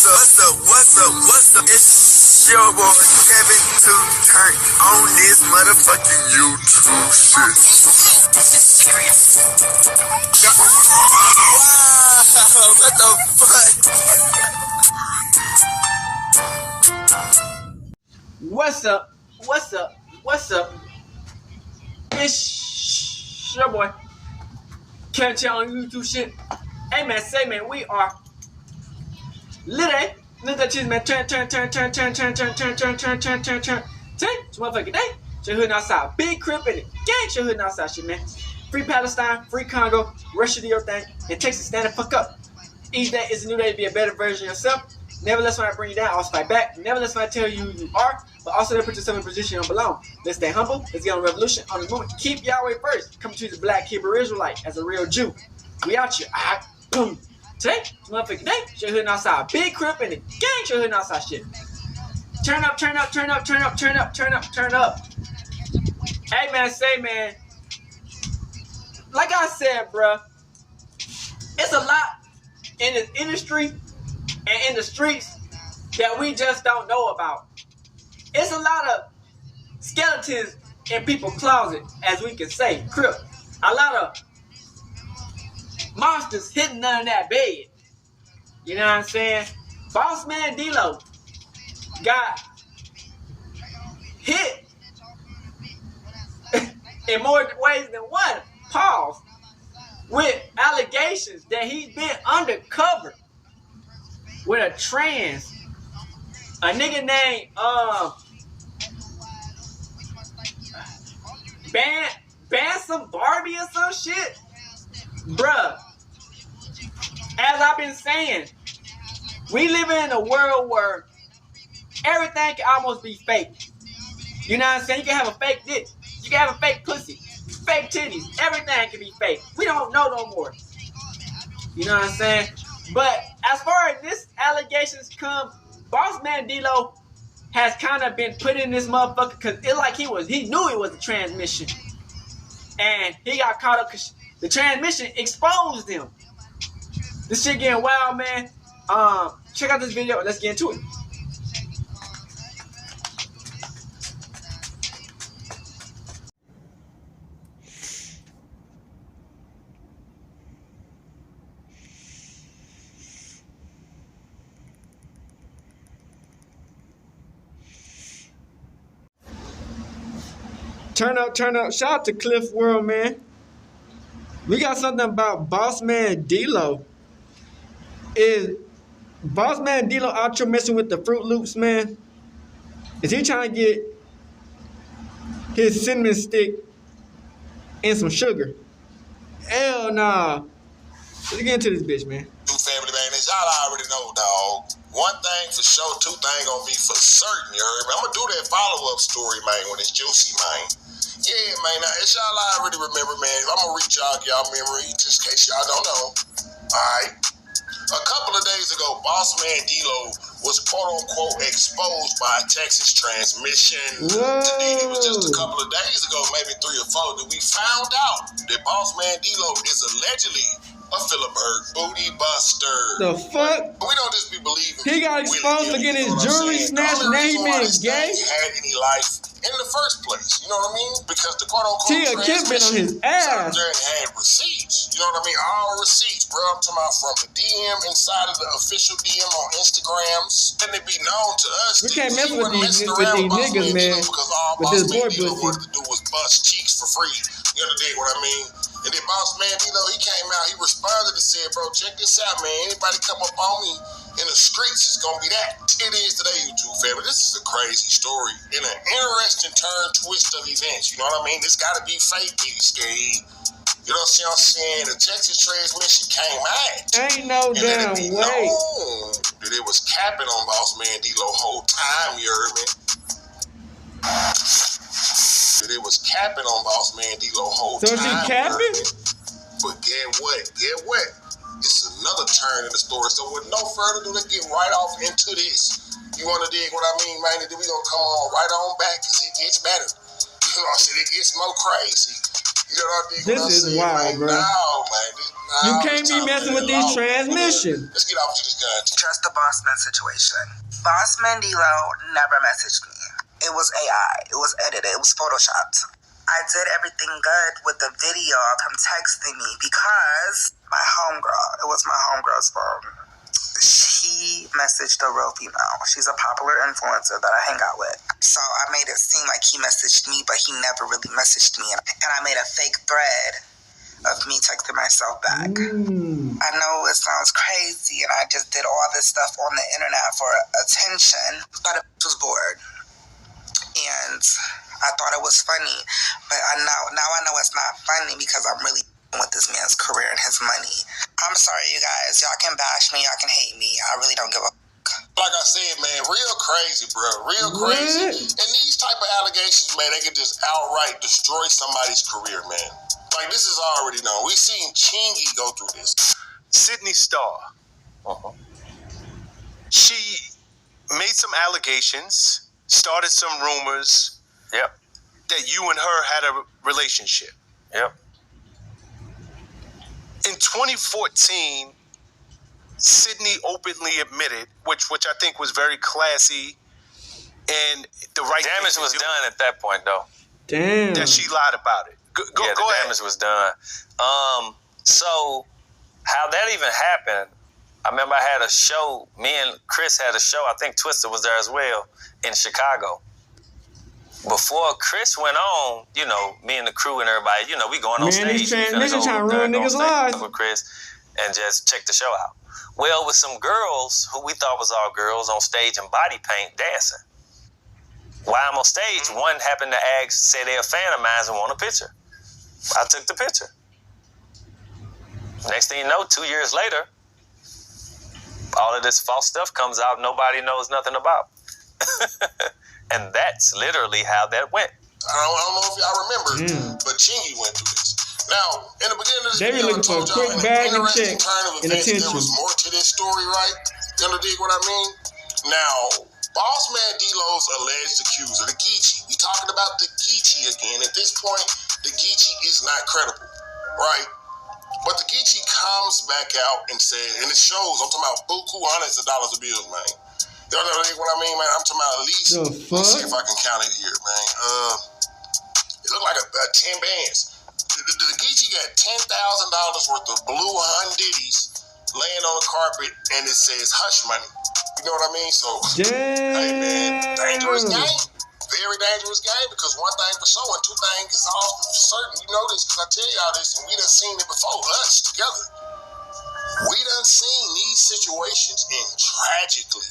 What's up? It's your boy Kevin to turn on this motherfucking YouTube shit. Wow, what the fuck? What's up? It's your boy Kemp on YouTube shit. Hey man, say man, we are lit. Look at this man, turn. It's motherfucking day. Your hood outside, big crib in it. Gang your hood outside shit, man. Free Palestine, free Congo, Russia do your thing, and Texas stand the fuck up. Each day is a new day to be a better version of yourself. Never let somebody bring you down, also fight back. Never let somebody tell you who you are, but also never put yourself in a position you don't belong. Let's stay humble, let's get on a revolution, on the movement. Keep Yahweh first. Come to the black Hebrew Israelite as a real Jew. We out here. Alright, boom. Today, motherfucking day, your hood outside. Big crib in the gang, your hood outside shit. Turn up. Hey man, say man. Like I said, bruh, it's a lot in this industry and in the streets that we just don't know about. It's a lot of skeletons in people's closet, as we can say, crip. A lot of monsters hidden under that bed. You know what I'm saying? Bossman Dlow got hit in more ways than one. Pause. With allegations that he's been undercover with a nigga named Bansome Barbie or some shit. Bruh, as I've been saying, we live in a world where everything can almost be fake. You know what I'm saying? You can have a fake dick. You can have a fake pussy. Fake titties. Everything can be fake. We don't know no more. You know what I'm saying? But as far as this allegations come, Bossman Dlow has kind of been put in this motherfucker because it's like he knew it was a transmission. And he got caught up because the transmission exposed him. This shit getting wild, man. Check out this video and let's get into it. Turn up. Shout out to Cliff World, man. We got something about Bossman Dlow. Is Bossman Dlow out here messing with the Fruit Loops, man? Is he trying to get his cinnamon stick and some sugar? Hell nah. Let's get into this bitch, man. Family, man, as y'all already know, dog. One thing for sure, two things gonna be for certain, you heard me? I'm gonna do that follow-up story, man, when it's juicy, man. Yeah, man, now, as y'all already remember, man, I'm gonna re-jog y'all memory just in case y'all don't know. Alright. A couple of days ago, Bossman Dlow was quote-unquote exposed by a Texas transmission. Indeed, it was just a couple of days ago, maybe 3 or 4, that we found out that Bossman Dlow is allegedly a Philipsburg booty buster. The fuck? We don't just be believing. He got exposed to get his jewelry snatched and now he been gay? He had any life in the first place, you know what I mean? Because the quote-unquote Kemp been on his ass. Had receipts, you know what I mean? All receipts, bro. I'm talking about from the DM inside of the official DM on Instagrams. And it be known to us. We can't mess with these niggas, man. Because all Bossman Dlow wanted to do was bust cheeks for free. You understand what I mean? And then Bossman Dlow, he came out, he responded and said, bro, check this out, man. Anybody come up on me in the streets, it's gonna be that. It is today, YouTube family. This is a crazy story and an interesting twist of events. You know what I mean? This gotta be fake, Big Skate. You know what I'm saying? The Texas transmission came out. Ain't no damn way. That it was capping on Bossman Dlow whole time, you heard me? That it was capping on Bossman Dlow whole time. So is he capping? But get what? It's another turn in the story. So with no further ado, let's get right off into this. You want to dig what I mean, man? Then we gonna come on right on back because it gets better. You know what I'm saying? It gets more crazy. You You know what I mean? This is wild, bro. No, man. You can't be messing with these transmissions. Let's get off to this guy. Just the Bossman situation. Bossman Dlow never messaged me. It was AI. It was edited. It was photoshopped. I did everything good with the video of him texting me because my homegirl, it was my homegirl's phone. She messaged a real female. She's a popular influencer that I hang out with. So I made it seem like he messaged me, but he never really messaged me. And I made a fake thread of me texting myself back. I know it sounds crazy, and I just did all this stuff on the internet for attention, but I was bored. And I thought it was funny, but now I know it's not funny because I'm really with this man's career and his money. I'm sorry, you guys. Y'all can bash me, y'all can hate me. I really don't give a fuck. Like I said, man, real crazy, bro. Real crazy. And these type of allegations, man, they can just outright destroy somebody's career, man. Like, this is already known. We've seen Chingy go through this. Sydney Starr. She made some allegations, started some rumors. Yep. That you and her had a relationship. Yep. In 2014, Sydney openly admitted, which I think was very classy, and the right damage was done at that point, though. Damn. That she lied about it. Go the ahead. Damage was done. So how that even happened? I remember I had a show. Me and Chris had a show. I think Twister was there as well in Chicago. Before Chris went on, you know, me and the crew and everybody, you know, we going on stage. These transmissions trying to ruin niggas' lives. With Chris and just check the show out. Well, with some girls who we thought was all girls on stage in body paint dancing. While I'm on stage, one happened to say they're a fan of mine and want a picture. I took the picture. Next thing you know, 2 years later, all of this false stuff comes out nobody knows nothing about. And that's literally how that went. I don't know if y'all remember, but Chingy went through this. Now, in the beginning of this They be video, looking I for a told y'all quick in bag an and interesting check turn of and events, attention. there was more to this story, right? You know dig what I mean? Now, Bossman Dlow's alleged accuser, the Geechee. We talking about the Geechee again. At this point, the Geechee is not credible, right? But the Geechee comes back out and says, and it shows, I'm talking about buku hundreds of dollars of bills, man. You know what I mean, man? I'm talking about at least, let's see if I can count it here, man. It looked like a 10 bands. The Geechee got $10,000 worth of blue Hundiddies laying on the carpet, and it says hush money. You know what I mean? So, hey, man, dangerous game. Very dangerous game, because one thing for sure and two things is all for certain. You know this because I tell y'all this, and we done seen it before, us together. We done seen these situations end tragically.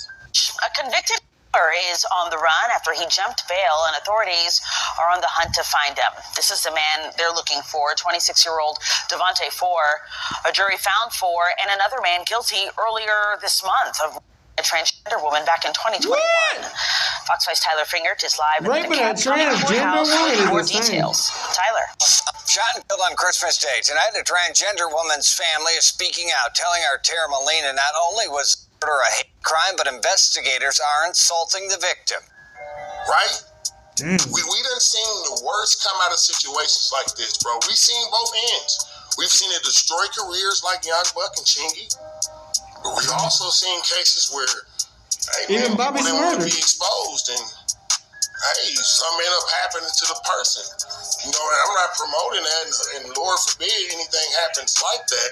A convicted killer is on the run after he jumped bail, and authorities are on the hunt to find him. This is the man they're looking for, 26-year-old Devontae Four. A jury found Four and another man guilty earlier this month of a transgender woman back in 2021. Fox 5's Tyler Fingert is live at the Kemp courthouse with more details. Tyler. Shot and killed on Christmas Day. Tonight, a transgender woman's family is speaking out, telling our Tara Molina not only was murder a hate crime, but investigators are insulting the victim. Right? We done seen the worst come out of situations like this, bro. We've seen both ends. We've seen it destroy careers like Young Buck and Chingy. But we've also seen cases where, hey, even man, Bobby's people want to murder. be exposed, and hey, something end up happening to the person. You know, and I'm not promoting that, and Lord forbid anything happens like that.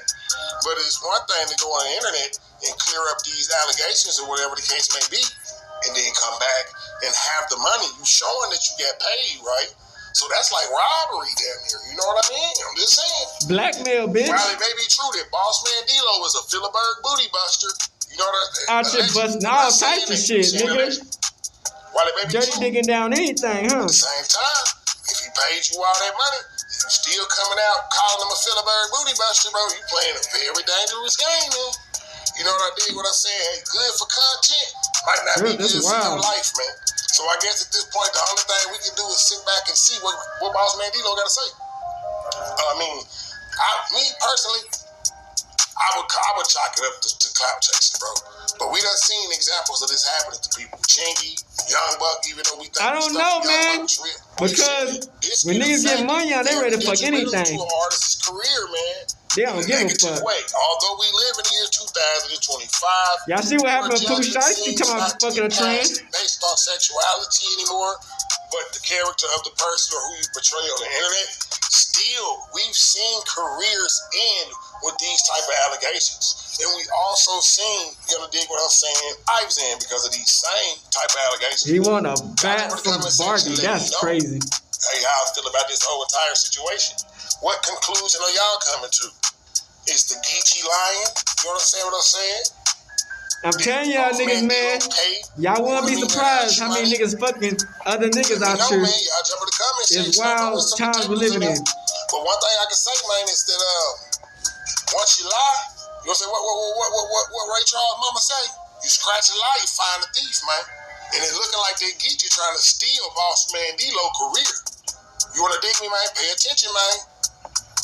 But it's one thing to go on the internet and clear up these allegations or whatever the case may be, and then come back and have the money. You showing that you get paid, right? So that's like robbery down here. You know what I mean? I'm just saying. Blackmail, bitch. While it may be true that Bossman Dlow is a Filiberg booty buster, you know what Out here busting all types of shit, nigga. While it may be Dirty true, digging down anything, huh? at the same time, if he paid you all that money, you still coming out calling him a Filiberg booty buster, bro. You playing a very dangerous game, man. You know what I did? What I said? Hey, good for content, might not be good for your life, man. So I guess at this point, the only thing we can do is sit back and see what Bossman Dlow got to say. Me personally, I would chalk it up to clout chasing, bro. But we done seen examples of this happening to people. Chingy, Young Buck, even though we think I don't know, man. Because when niggas get money out, they ready to fuck anything. To an artist's career, man. They don't give a fuck. Way. Although we live in the year 2025, y'all see what happened to Pooh Shiesty talking about fucking a trans? Based on sexuality anymore, but the character of the person or who you portray on the internet. Still, we've seen careers end with these type of allegations. And we also seen, you gonna dig what I'm saying, Ives in because of these same type of allegations. He want a bat from Barbie. That's crazy. Hey, how I feel about this whole entire situation. What conclusion are y'all coming to? Is the Geechee lying? You understand what I'm saying? I'm telling y'all niggas, man. Y'all won't be surprised how many niggas fucking other niggas out here. Y'all jump in the comments. It's wild times we're living in. But one thing I can say, man, is that once you lie, you gonna say what Ray Charles mama say? You scratch a lie, you find a thief, man. And it looking like they get you trying to steal Bossman Dlow career. You wanna dig me, man? Pay attention, man.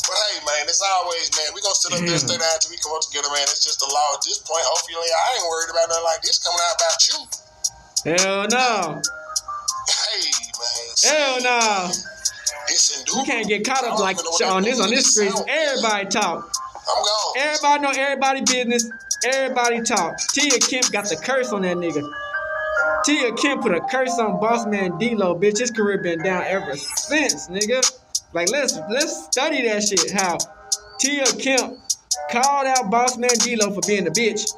But hey, man, it's always, man, we gonna sit up there and stay down until we come up together, man. It's just the law at this point. Hopefully, I ain't worried about nothing like this coming out about you. Hell no. Hey, man. Hell no. You can't get caught up like on this street. Everybody talk. I'm gone. Everybody know everybody business. Everybody talk. Tia Kemp got the curse on that nigga. Tia Kemp put a curse on Bossman Dlow, bitch. His career been down ever since, nigga. Like let's study that shit. How Tia Kemp called out Bossman Dlow for being a bitch,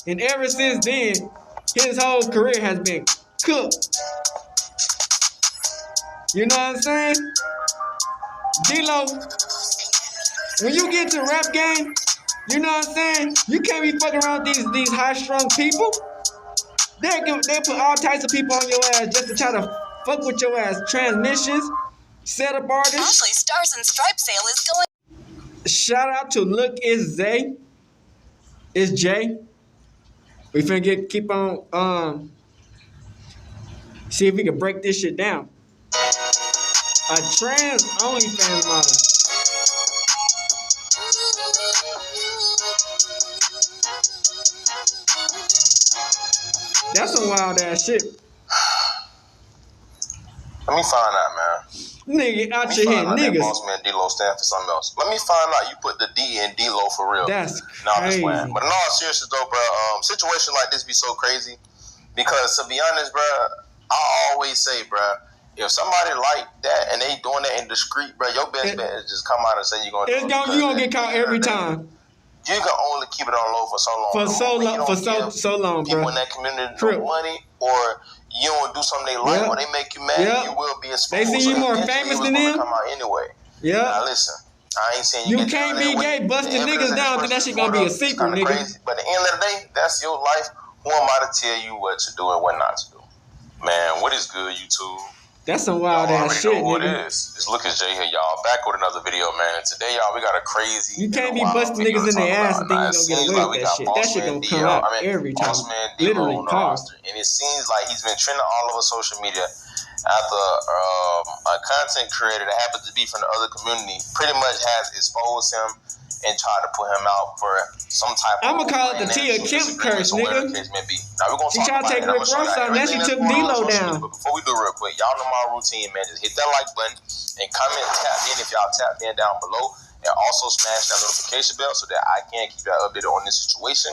and ever since then, his whole career has been cooked. You know what I'm saying? Dlow, when you get to rap game, you know what I'm saying? You can't be fucking around these high-strung people. They put all types of people on your ass just to try to fuck with your ass. Transmissions, setup artists. Ashley Stars and Stripes sale is going. Shout out to Look is Zay. It's Jay. We finna keep on see if we can break this shit down. A trans OnlyFans model. That's some wild ass shit. Let me find out, man. Nigga, out your head, niggas. Bossman Dlow stand for something else. Let me find out you put the D in Dlow for real. That's crazy. crazy. But in all seriousness though, bro, situations like this be so crazy because to be honest, bro, I always say, bro, if somebody like that and they doing that in discreet, bro, your best bet is just come out and say you're gonna. You gonna get caught every time. You can only keep it on low for so long. So long, bro. People in that community no money, or you don't do something they like, or they make you mad, you will be exposed. They see you more famous than them. Come out anyway. Yeah. Now listen, I ain't saying you can't be gay, busting niggas down. Think that shit gonna be a secret, nigga. Crazy. But at the end of the day, that's your life. Who am I to tell you what to do and what not to do? Man, what is good, YouTube? That's some wild ass shit, know what nigga. It is. It's Lookin J here, y'all. Back with another video, man. Today, y'all, we got a crazy. You can't be busting niggas in their ass and think you gonna get away with that shit. That shit gonna come out every time. Literally, pause. And it seems like he's been trending all over social media after a content creator that happens to be from the other community pretty much has exposed him and tried to put him out for some type of. I'm gonna call it the Tia Kemp curse, nigga. Now we're gonna she tried to take Rick Ross out, and then she took Dlow down. But before we do real quick, y'all know my routine, man. Just hit that like button and comment, tap in if y'all tap in down below, and also smash that notification bell so that I can keep y'all updated on this situation,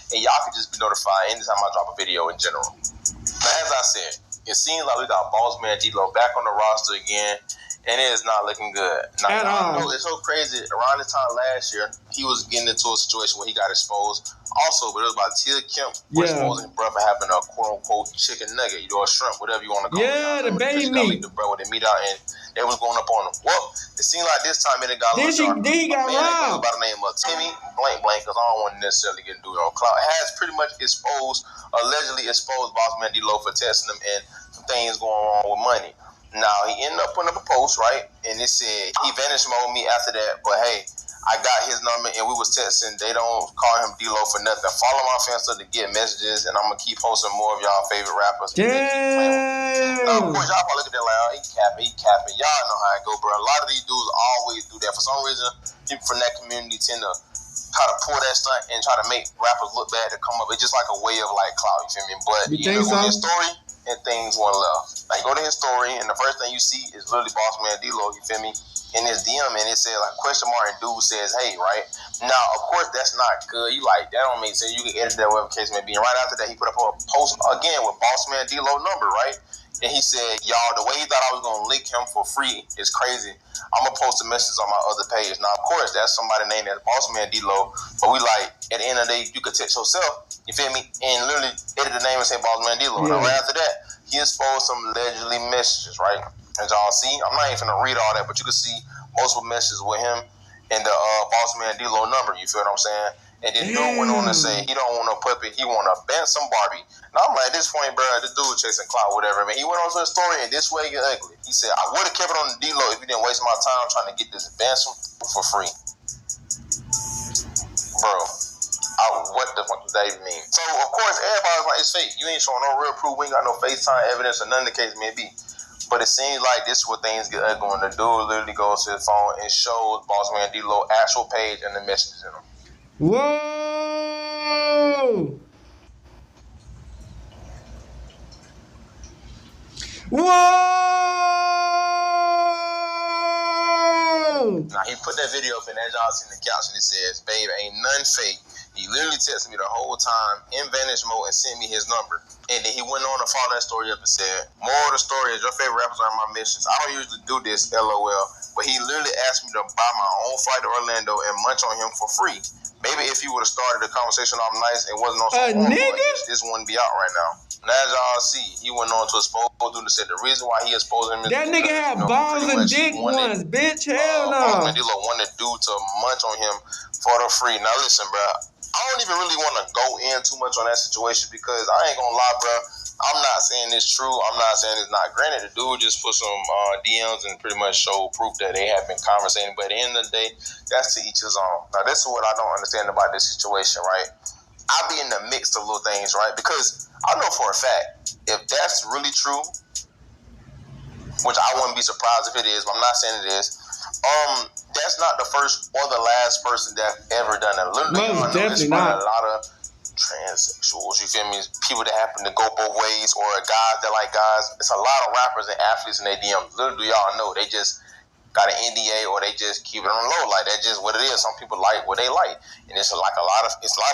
and y'all can just be notified anytime I drop a video in general. Now, as I said, it seems like we got Bossman Dlow back on the roster again. And it is not looking good. Now, I know it's so crazy. Around this time last year, he was getting into a situation where he got exposed. Also, but it was about Tia Kemp exposing bro for having a quote-unquote chicken nugget, you know, a shrimp, whatever you want to call it. Yeah, the baby meat. The bro with the meat out, and they was going up on him. Well, it seemed like this time it got Then he got robbed. By the name of Timmy Blank, because I don't want to necessarily get into it on cloud. It has pretty much allegedly exposed Bossman Dlow for testing him and some things going wrong with money. Now, he ended up putting up a post, right? And it said, he vanished mode me after that. But, hey, I got his number, and we was texting. They don't call him Dlow for nothing. Follow my Finsta to get messages, and I'm going to keep posting more of y'all favorite rappers. Damn. Now, of course, y'all probably look at that like, oh, he capping. Y'all know how it go, bro. A lot of these dudes always do that. For some reason, people from that community tend to try to pull that stunt and try to make rappers look bad to come up. It's just like a way of like clout, you feel me? But You you think go to so? his story and things went left. Like, go to his story and the first thing you see is literally Bossman Dlow, you feel me? In his DM, and it said like question mark, and dude says, hey, right? Now, of course, that's not good. You like, that don't make sense. You can edit that, whatever case may be. And right after that, he put up a post again with Bossman Dlow number, right? And he said, y'all, the way he thought I was going to lick him for free is crazy. I'm going to post a message on my other page. Now, of course, that's somebody named as Bossman Dlow, but we like, at the end of the day, you could text yourself, you feel me, and literally edit the name and say Bossman Dlow. Yeah. Now, right after that, he exposed some allegedly messages, right? As y'all see, I'm not even going to read all that, but you can see multiple messages with him and the Bossman Dlow number, you feel what I'm saying? And then dude went on to say he don't want no puppy, he want a Benson Barbie. Now I'm like, at this point, bro, this dude chasing clout, whatever. Man, he went on to the story and this way get ugly. He said, I would have kept it on the D-Low if you didn't waste my time trying to get this Benson for free. Bro, what the fuck does that even mean? So, of course, everybody's like, it's fake. You ain't showing no real proof. We ain't got no FaceTime evidence or none of the case may be. But it seems like this is where things get ugly when the dude literally goes to his phone and shows Bossman Dlow actual page and the messages in them. Whoa! Whoa! Now, he put that video up, and as y'all see in the caption, it says, babe, ain't nothing fake. He literally texted me the whole time in vanish mode and sent me his number. And then he went on to follow that story up and said, more of the story is your favorite rappers are my missions. I don't usually do this, LOL. But he literally asked me to buy my own flight to Orlando and munch on him for free. Maybe if he would have started the conversation off nice and wasn't on some nigga? this wouldn't be out right now. And as y'all see, he went on to expose dude and said the reason why he exposed him is That nigga had balls and dick ones, bitch. Hell no. Bossman Dlow wanted dude to munch on him for the free. Now listen, bro, I don't even really want to go in too much on that situation because I ain't gonna lie, bro. I'm not saying it's true. I'm not saying it's not. Granted, the dude just put some DMs and pretty much showed proof that they have been conversating. But at the end of the day, that's to each his own. Now, this is what I don't understand about this situation, right? I be in the mix of little things, right? Because I know for a fact, if that's really true, which I wouldn't be surprised if it is, but I'm not saying it is, that's not the first or the last person that ever done that. Literally, most definitely not. A lot of transsexuals, you feel me? People that happen to go both ways, or guys that like guys. It's a lot of rappers and athletes in their DMs. Little do y'all know, they just got an NDA or they just keep it on low. Like, that's just what it is. Some people like what they like, and it's a lot of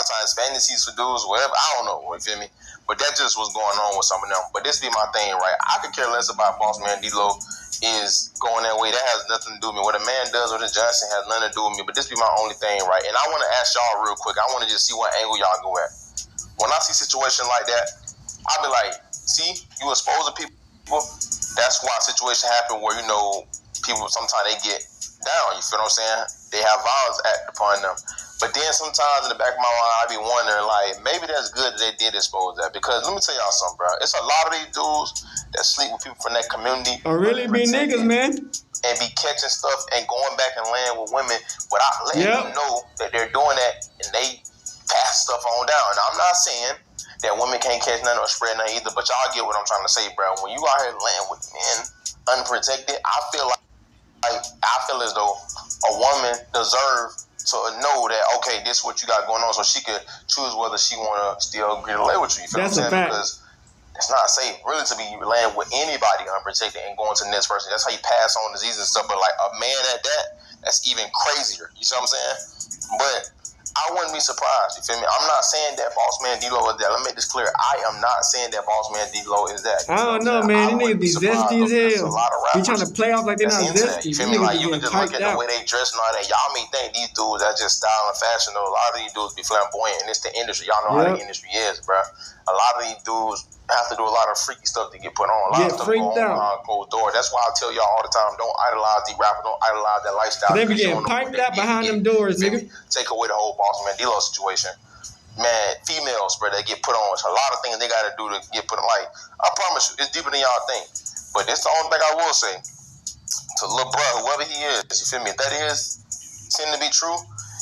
times fantasies for dudes, whatever. I don't know, you feel me? But that just was going on with some of them. But this be my thing, right? I could care less about Bossman Dlow is going that way. That has nothing to do with me. What a man does with his Johnson has nothing to do with me. But this be my only thing, right? And I want to ask y'all real quick. I want to just see what angle y'all go at. When I see a situation like that, I be like, see, you expose the people. That's why a situation happen where, you know, people sometimes they get down. You feel what I'm saying? They have violence acted upon them. But then sometimes in the back of my mind, I be wondering, like, maybe that's good that they did expose that. Because let me tell y'all something, bro. It's a lot of these dudes that sleep with people from that community. Or really be niggas, man. And be catching stuff and going back and laying with women without letting them know that they're doing that, and they pass stuff on down. Now, I'm not saying that women can't catch nothing or spread nothing either, but y'all get what I'm trying to say, bro. When you out here laying with men unprotected, I feel as though a woman deserves to know that, okay, this is what you got going on, so she could choose whether she want to still agree to lay with you. You feel That's what I'm saying? a fact. Because it's not safe, really, to be laying with anybody unprotected and going to the next person. That's how you pass on disease and stuff. But like a man at that, that's even crazier. You see what I'm saying? But I wouldn't be surprised. You feel me? I'm not saying that Bossman Dlow is that. Let me make this clear. I am not saying that Bossman Dlow is that. I don't know, man. These niggas be zesty as hell. Be trying to play off like they're not zesty. You These feel me? niggas Like, be you can getting just look piped at the out. way they dress and all that. Y'all may think these dudes, that's just style and fashion. Though. A lot of these dudes be flamboyant, and it's the industry. Y'all know how the industry is, bro. A lot of these dudes have to do a lot of freaky stuff to get put on. A lot of stuff go on behind closed doors. That's why I tell y'all all the time, don't idolize these rappers, don't idolize that lifestyle. They be getting piped out behind them doors, nigga. Take away the whole Bossman Dlow situation. Man, females, bro, they get put on. It's a lot of things they got to do to get put on. Like, I promise you, it's deeper than y'all think. But this the only thing I will say. To little bro, whoever he is, you feel me? If that is seem to be true,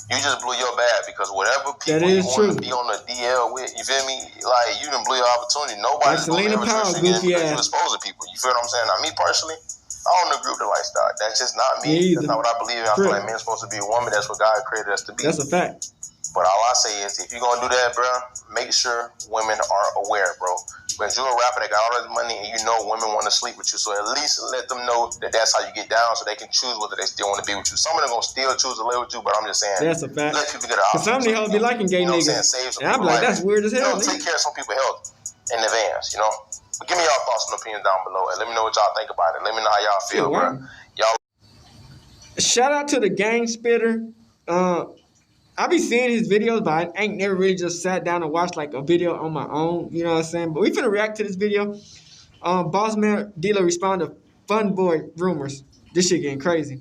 you just blew your bad, because whatever people you want to be on the DL with, you feel me? Like, you done blew your opportunity. Nobody's going to ever trust you again because you exposing people. You feel what I'm saying? Now, me personally, I don't agree with the lifestyle. That's just not me. That's not what I believe in. I feel like men are supposed to be a woman. That's what God created us to be. That's a fact. But all I say is, if you're gonna do that, bro, make sure women are aware, bro. Because you're a rapper that got all this money, and you know women want to sleep with you. So at least let them know that that's how you get down, so they can choose whether they still want to be with you. Some of them gonna still choose to live with you, but I'm just saying, That's a fact. let people get an option. Cause some of these hoes be liking gay niggas. And I'm like, that's weird as hell. Take care of some people's health in advance, you know. But give me y'all thoughts and opinions down below, and let me know what y'all think about it. Let me know how y'all feel, bro. Y'all. Shout out to the gang spitter. I be seeing his videos, but I ain't never really just sat down and watched like a video on my own. You know what I'm saying? But we finna react to this video. Bossman Dlow responded to Fun Boy rumors. This shit getting crazy.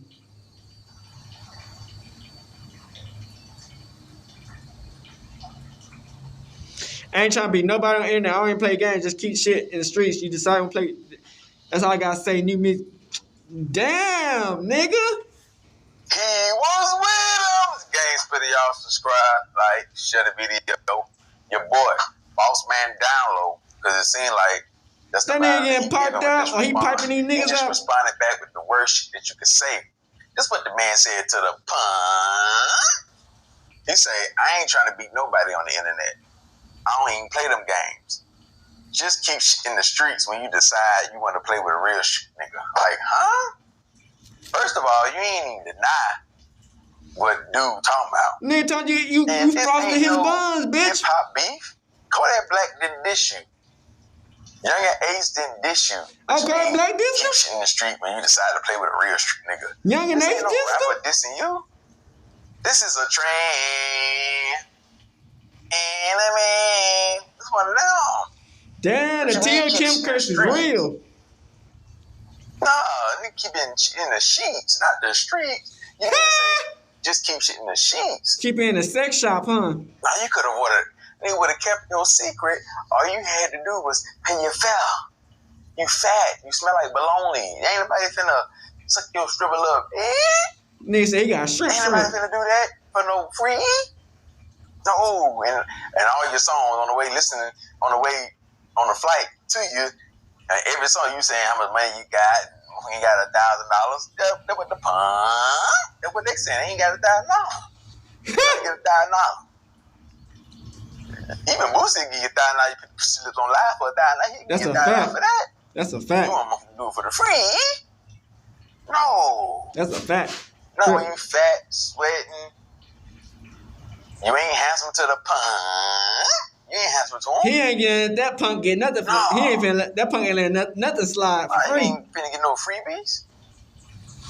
I ain't trying to be nobody on the internet. I don't even play games. Just keep shit in the streets. You decide to play. That's all I gotta say. New music. Damn, nigga. He was with him. Gang Spitter, y'all subscribe, like, share the video. Your boy, Bossman Dlow, because it seemed like that's the that nigga getting piped out, or he piping these niggas out. He just out. responded back with the worst shit that you could say. This what the man said to the pun. He said, I ain't trying to beat nobody on the internet. I don't even play them games. Just keep shit in the streets when you decide you want to play with a real shit nigga. Like, huh? First of all, you ain't even deny what dude talking about. Nigga told you frosted his buns, bitch. Hip-hop beef? Kodak Black didn't dish you. Younger Ace didn't dish you. Okay, Black dish you? Keep shit in the street when you decide to play with a real street nigga. Young and Ace dish you? rapper dissing you? This is a trend. Enemy. This one of them. Damn, the Kemp curse is real. No, nigga keep it in the sheets, not the streets. You didn't say just keep shit in the sheets. Keep it in the sex shop, huh? Now you could have they would have kept your secret. All you had to do was pay your fare. You fat, you smell like bologna. Ain't nobody finna suck your stripper love. Nigga say he got shrimp. Ain't nobody finna do that for no free. No, and all your songs on the way listening, on the flight to you, and every song you saying how much money you got. You got $1,000. That's what the pun. That's what they saying. They ain't got $1,000. You gotta get $1,000. Even Boosie can get $1,000. You put the slips on live for $1,000. He can get $1,000 for that. That's a fact. You want to do it for the free? No. That's a fact. No, when you fat, sweating, you ain't handsome to the pun. You ain't handsome to him. He ain't getting that punk get nothing. No. He ain't finna let that punk ain't letting nothing slide for free. You ain't finna get no freebies.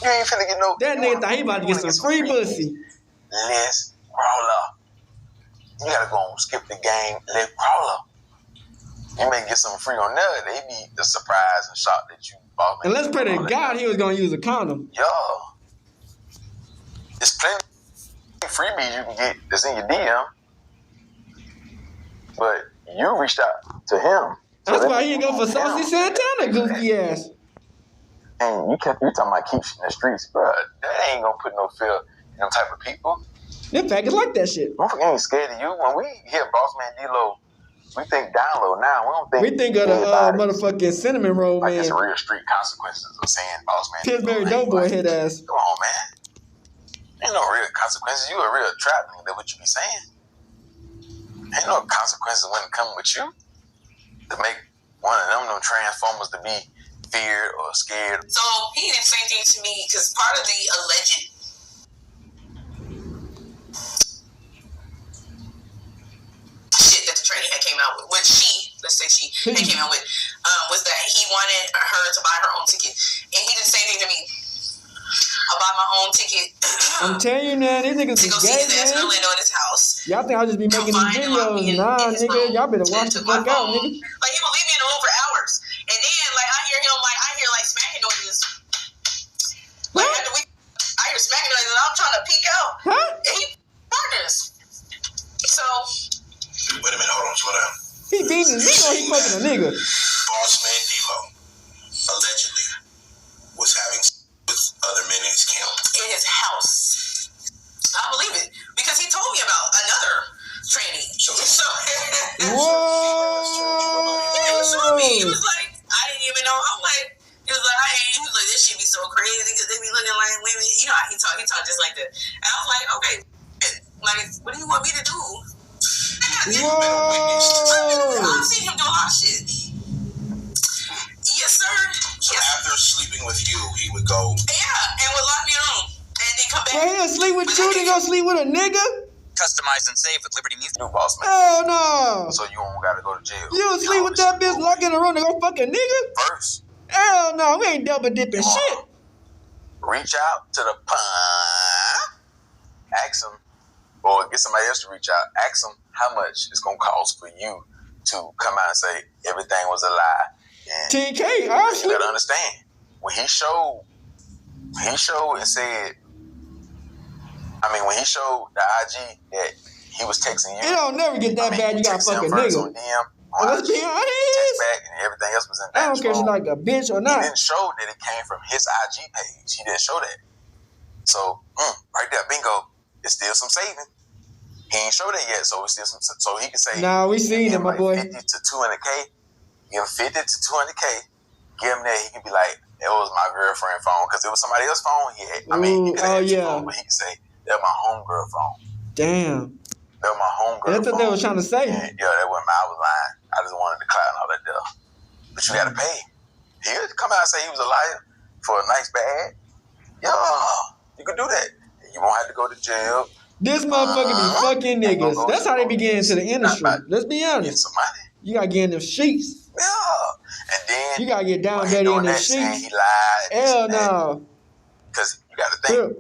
You ain't finna get no. That nigga thought he about to get some free pussy. Let's roll up. You gotta go and skip the game. Let's roll up. You may get something free on there. They be the surprise and shock that you bought. And let's pray to God he was gonna use a condom. Yo, there's plenty of freebies you can get that's in your DM. But you reached out to him. That's why he ain't go for Saucy Santana, goofy ass. And you talking about keep shit in the streets, bro. That ain't gonna put no fear in them type of people. Them faggots like that shit. Motherfucker ain't scared of you. When we hear Bossman Dlow, we think Dlow now. We think of the motherfucking cinnamon roll like man. It's real street consequences of saying Bossman Pillsbury Doughboy head ass. Come on, man. Ain't no real consequences. You a real trap nigga. That's what you be saying. Ain't no consequences when it come with you to make one of them transformers to be feared or scared. So he did the same thing to me because part of the alleged shit that the trainee had came out with, what let's say she had came out with, was that he wanted her to buy her own ticket, and he didn't say anything to me. I buy my own ticket. I'm telling you, man, these niggas to is go see gay, his ass in man. Orlando at his house. Y'all think I'll just be making these videos? Nah, nigga, y'all better watch the fuck out, nigga. Like, he would leave me in the room for hours. And then, like, I hear smacking noises. Like, after I hear smacking noises, and I'm trying to peek out. Huh? And he partners. So. Wait a minute, hold on, slow down. He beating a nigga or he fucking a nigga? Bossman Dlow allegedly was having with other men in his camp. In his house. I believe it. Because he told me about another trainee. So whoa! Yeah, he showed me. He was like, I didn't even know. I'm like, he was like, this shit be so crazy because they be looking like women. You know how he talk just like that. And I was like, okay. Like, what do you want me to do? Whoa! I've seen him do a lot of shit. Yes, sir. So after sleeping with you, he would go. Yeah, and would lock me in a room and then come back. Well, he'll sleep with you, then go sleep with a nigga? Customized and safe with Liberty Music. You boss man. Hell no. So you don't gotta go to jail. You sleep with that bitch locked in a room to go fuck a nigga? First, Hell no, we ain't double dipping shit. reach out to the pun. Ask him, or get somebody else to reach out. Ask him how much it's gonna cost for you to come out and say everything was a lie. And 10K, honestly. you gotta understand, when he showed and said, when he showed the IG that he was texting you, It don't never get that bad. You got fuck a nigga. on DM, on Let's IG, be honest. text back, and everything else was in I don't care if you like a bitch or He not. didn't show that it came from his IG page. He didn't show that. So, right there, bingo. It's still some saving. He ain't showed that yet, so it's still some. So he can say, Nah, we seen it, my boy. 50 to 200K. Give him 50 to 200K. Give him that. He can be like, it was my girlfriend's phone, because it was somebody else's phone. He had, he could have phone, but he can say that was my homegirl phone. Damn. That was my homegirl. That's what they was trying to say. And, yeah, that wasn't I was lying. I just wanted the clout and all that stuff. But you got to pay. He'll come out and say he was a liar for a nice bag. Yeah, you can do that. You won't have to go to jail. This motherfucker be fucking niggas. That's how they be getting into the industry. Let's be Get honest. some money. You gotta get in them sheets. Yeah. And then You gotta get down while dirty doing in them that, saying sheets. he lied. Hell no. Because you got to think,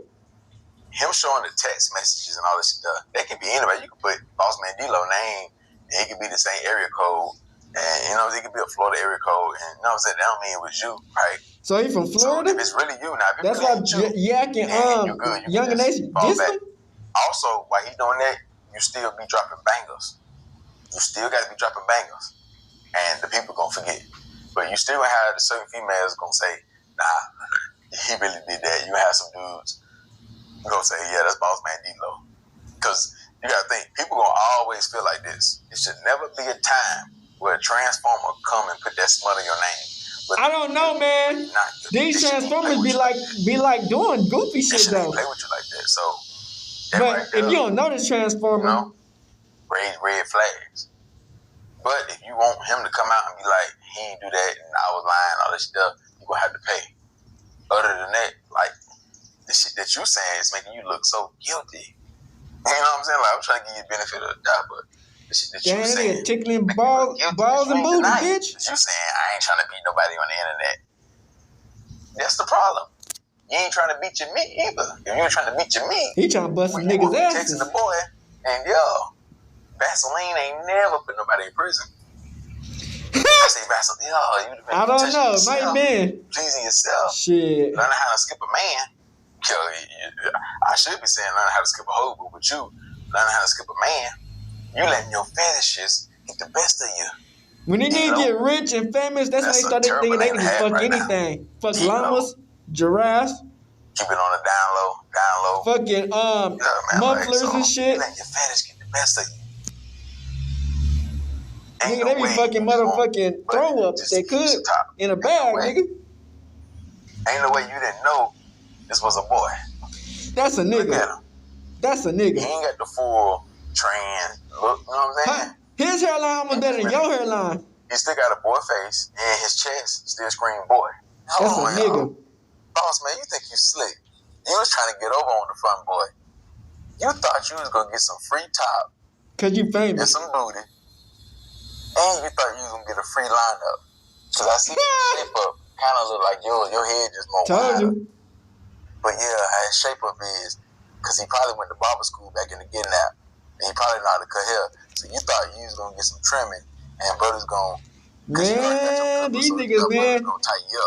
him showing the text messages and all this stuff, that can be anybody. You can put Bossman Dlow name, and he could be the same area code. And, it could be a Florida area code. And, what I'm saying? That don't mean it was you, right? So he from Florida? So if it's really you, now, if That's it's why really you, Yak and you're good. You Young can and just Nation fall dissed back. him? Also, while he doing that, you still be dropping bangers. You still got to be dropping bangers. And the people going to forget. But you still going to have certain females going to say, nah, he really did that. You have some dudes going to say, yeah, that's Bossman Dlow. Because you got to think, people going to always feel like this. It should never be a time where a transformer come and put that smut on your name. But I don't know, man. These transformers be like doing goofy shit though. Play with you like that. So, but if you don't know this transformer, red flags. But if you want him to come out and be like, he ain't do that and I was lying, all this stuff, you're gonna have to pay. Other than that, like the shit that you saying is making you look so guilty. You know what I'm saying? Like, I'm trying to give you the benefit of the doubt, but the shit that you saying, tickling balls and booty, bitch. But you saying I ain't trying to beat nobody on the internet. That's the problem. You ain't trying to beat your meat either. If you ain't trying to beat your meat, he trying to bust some niggas' asses. Texting the boy, and Vaseline ain't never put nobody in prison. I say Vaseline, you I don't know, it might be pleasing yourself. Shit. Learning how to skip a man. I should be saying learn how to skip a hoe, but with you, learning how to skip a man, you letting your fetishes get the best of you. When they need to get rich and famous, that's when they started thinking they can just fuck anything. Fuck llamas, giraffes. Keep it on the down low. Fucking mufflers and shit. Let your fetish get the best of you. Nigga, they be fucking motherfucking throw up if they could in a bag, nigga. Ain't no way you didn't know this was a boy. That's a nigga. That's a nigga. He ain't got the full trans look, you know what I'm saying? His hairline almost better than your hairline. He still got a boy face, and his chest still scream boy. That's a nigga. Boss man, you think you slick. You was trying to get over on the front boy. You thought you was gonna get some free top. Cause you famous. And some booty. And you thought you was gonna get a free lineup. Cause I see the shape up kind of look like your head just more Told wide you. up. But yeah, how his shape up is, cause he probably went to barber school back in the getting out. And he probably know how to cut hair. So you thought you was gonna get some trimming and brother's gonna man, these niggas, man.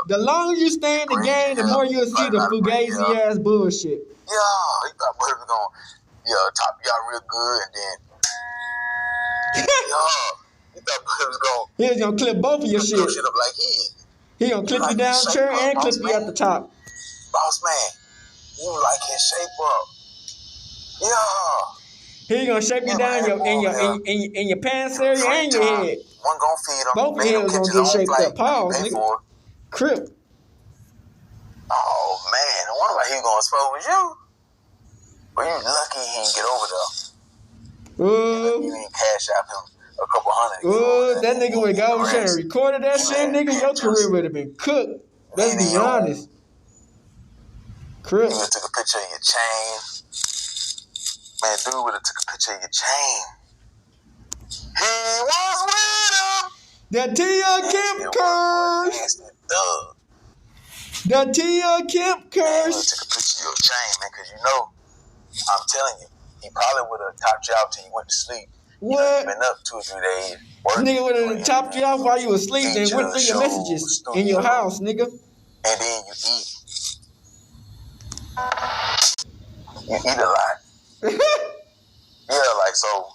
The longer you stay in the game, the more you'll see the fugazi ass bullshit. Yeah, he thought brother was gonna top y'all real good and then he thought brother was gonna he was gonna clip both of your shit. Shit up like he gonna clip you down chair and clip you at the top. Boss man, you like his shape up. Yeah. He gonna shape you down in your pants area and your head. One gonna feed him. Both heads gonna get shaped up. Pause, nigga. Crip. Oh man, I wonder why he gonna expose you. But you lucky he didn't get over there. You Ooh, ain't cash out him a couple hundred. ooh, that nigga would have got over there and recorded that shit, nigga. Your career would have been cooked. Let's be honest. Chris. You would have took a picture of your chain. Man, dude would have took a picture of your chain. He was with him. That T.R. Kemp curse. That T.R. Kemp curse. You would have took a picture of your chain, man, because you know, I'm telling you, he probably would have topped you out till you went to sleep. What? You been up 2 or 3 days. Nigga would have topped you off while you was asleep and went through your messages in your house, nigga. And then you eat. You eat a lot. Yeah, like, so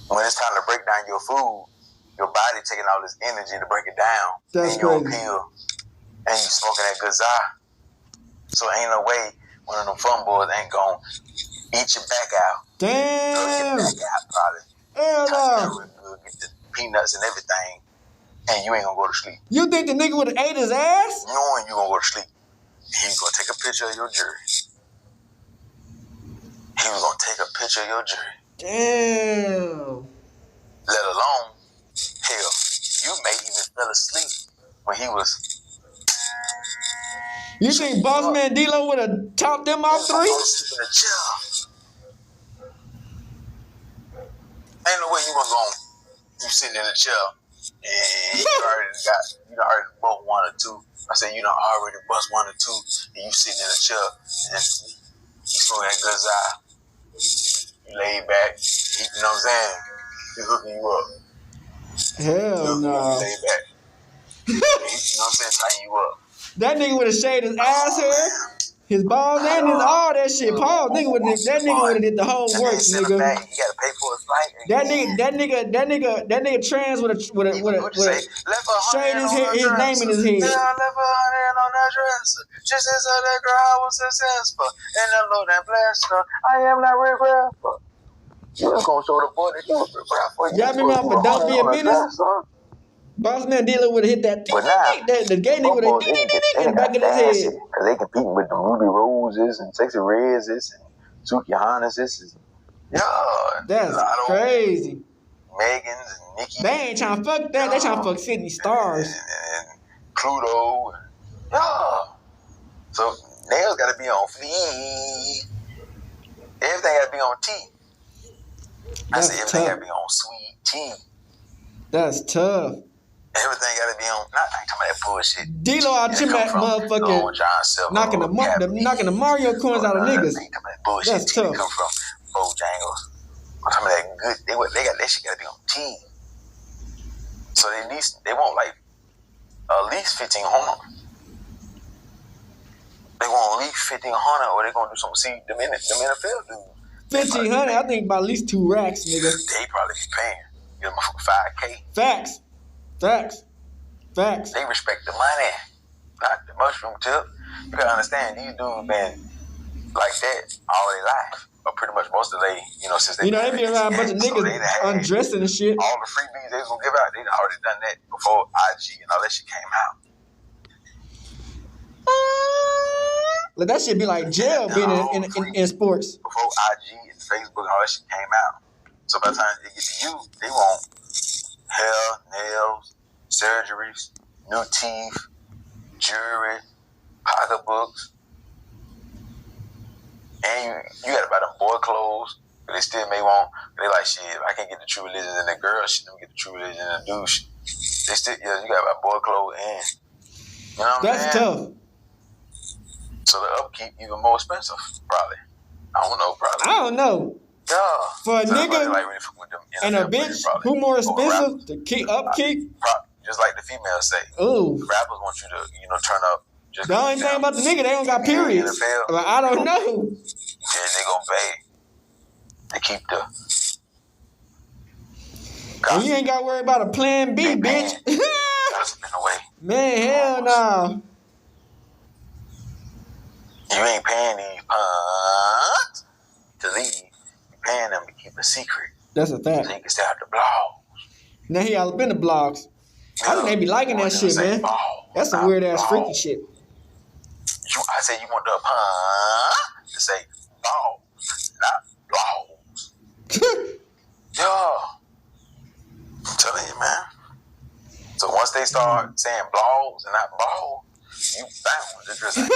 when it's time to break down your food, your body taking all this energy to break it down. That's and you're crazy. a pill, and you smoking that good So ain't no way one of them fun boys ain't gonna eat your back out. Damn. Your back out, probably. Hell no. Get the peanuts and everything, and you ain't gonna go to sleep. You think the nigga would have ate his ass? Knowing you gonna go to sleep. He was gonna take a picture of your jury. He was gonna take a picture of your jury. Damn. Let alone, hell, you may even fell asleep when he was. You think Bossman Dlow would have topped them off 3? In the chair. Ain't no way you gonna go. You sitting in the chair and you already bust 1 or 2. I said you done already bust 1 or 2, and you sitting in the chair and you smoking that good You laid back, you know what I'm saying? He hooking you up. Hell no. You laid back. You know what I'm saying? Tying you up. That nigga would have shaved his ass hair, his balls, and his all that shit. Paul, that nigga would have did the whole work, nigga. You gotta pay for his flight. That nigga trans would have shaved his name in his head. Yeah, I left $100 on that dresser. Just as that girl was successful. And the Lord that blessed her. I am not regretful. You was gonna show the boy that you was regretful. Y'all remember for Don't Be a Menace? Bossman Dlow would have hit that. But now, the gay nigga would have in the back of his head. Because they competing with the Ruby Roses and Sexy Reds and Suki Hanneses. Yeah. That's crazy. Megans and Nikki. They ain't trying to fuck that. They trying to fuck Sydney Stars. And Pluto. Yeah. So nails got to be on fleek. Everything got to be on T. I said everything got to be on sweet tea. That's tough. Everything got to be on. Not talking about that bullshit. Dlow out here, motherfucking knocking the Mario coins out of niggas. Bullshit. That's tough. Come from Bojangles. I'm talking about that good. They got that shit got to be on T. So they want like at least 1,500. They want at least 1,500, or they gonna do something. See them in the field, dude. 1,500. I think about at least 2 racks, nigga. They probably be paying. Get them for $5K. Facts. They respect the money, not the mushroom tip. You gotta understand, these dudes been like that all their life, or pretty much most of their, since they. They be around a bunch of niggas undressing and shit. All the freebies they was gonna give out, they already done that before IG and all that shit came out. Like that shit be like jail being in sports. Before IG and Facebook and all that shit came out. So by the time they get to you, they want hair, nails, surgeries, new teeth, jewelry, pocketbooks. And you gotta buy them boy clothes, but they still may want, they like, shit, if I can't get the true religion in the girl shit, let me get the true religion in the dude shit. They still, you gotta buy boy clothes and, you know what I'm saying? That's tough. So the upkeep even more expensive, probably. I don't know. Yeah. For a so nigga like really with them and a bitch, who more expensive to keep upkeep? Just like the females say. Ooh. Rappers want you to, turn up. Just the only thing about the nigga, they don't got periods. Like, I don't know. Yeah, they gonna pay. They keep the. And you ain't got to worry about a plan B, bitch. Man, hell no. You ain't paying these punks to leave. You're paying them to keep a secret. That's a fact. So you can stay out the blogs. Now he all up in the blogs. I think they be liking that shit, man. That's some weird ass freaky shit. I said you want the punk to to say balls, not blows. Yeah. I'm telling you, man. So once they start saying blows and not balls, you bound. It's just like,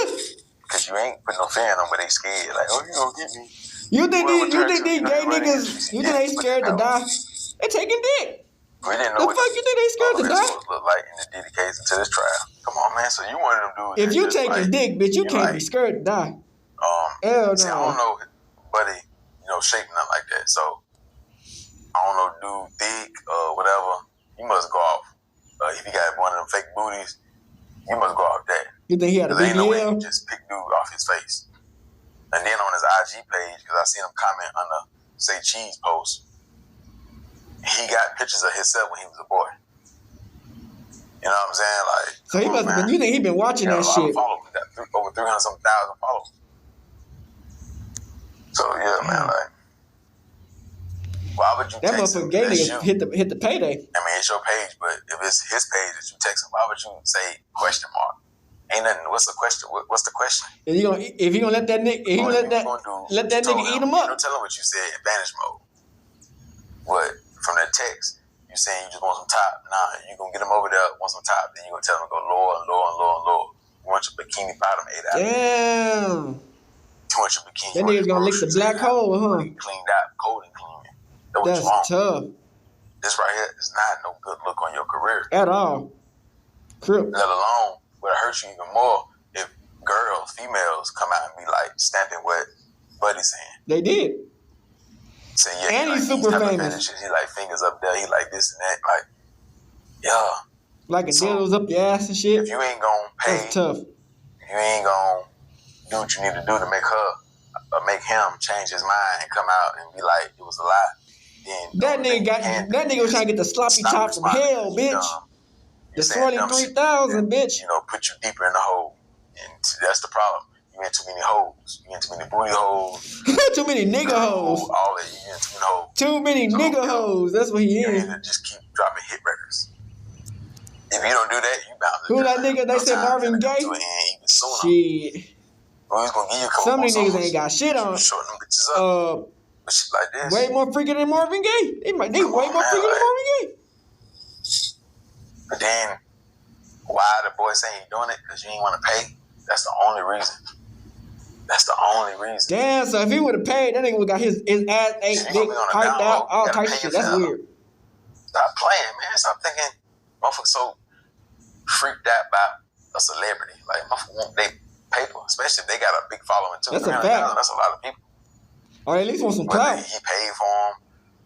because you ain't putting no fear in them, but they scared. Like, oh, you gonna get me. You think these gay niggas, you think they scared to die? They taking dick. We didn't know the fuck you think they scared to die? Look like in the dedication to this trial. Come on, man. So you one of them dudes. If you taking like, dick, bitch, you can't be scared to die. Hell see, no. I don't know, buddy. Shaping nothing like that. So I don't know, dude, thick or whatever. You must go off. If you got one of them fake booties, you must go off that. You think he had a ain't no way BBL? you just pick dude off his face. And then on his IG page, because I seen him comment on the Say Cheese post, he got pictures of himself when he was a boy. You know what I'm saying? Like, so he must have been. You think he been watching that shit? He got over 300,000 followers. So yeah, man, like, why would you that text him? That motherfucker gay nigga hit the payday. I mean, it's your page, but if it's his page that you text him, why would you say question mark? Ain't nothing. What's the question? What's the question? If you gonna let that nigga, let that nigga eat him up. Don't tell him what you said in advantage mode. What from that text? You saying you just want some top? Nah, you gonna get him over there, want some top, then you gonna tell him to go lower and lower and lower and lower. You want your bikini bottom 8 out. Damn. You want your bikini. That nigga's gonna lick the black hole, huh? Cleaned out, cold and clean. That's tough. This right here is not no good look on your career at all. Crip. Let alone would hurt you even more if females come out and be like stamping what Buddy's saying. They did. Saying, yeah, and he's super famous. He like fingers up there. He like this and that. Like, yeah. Like a dildos up your ass and shit. If you ain't gonna pay, that's tough. If you ain't gonna do what you need to do to make her or make him change his mind and come out and be like it was a lie. Then that nigga was trying to get the sloppy top from hell, bitch. The 23,000, bitch. Put you deeper in the hole. And that's the problem. You in too many holes. You in too many booty holes. Too many nigga holes. All that. You in too many holes. Too many nigga holes. That's what he is. You need to just keep dropping hit records. If you don't do that, you bound to. Who that nigga they said Marvin Gaye? Shit. Well, he's gonna give you a couple some of these niggas ain't got shit on. Shorten them bitches up. Shit like this. Way more freaky than Marvin Gaye. They way more freaky than Marvin Gaye. But then, why the boy saying he doing it? Because you ain't want to pay. That's the only reason. Damn, so if he would have paid, that nigga would have got his ass ate, dick, piped out, all types of shit. That's weird. Stop playing, man. Stop thinking motherfuckers so freaked out by a celebrity. Like, motherfuckers want their paper, especially if they got a big following too. That's a fact. That's a lot of people. Or at least want some clout. He paid for them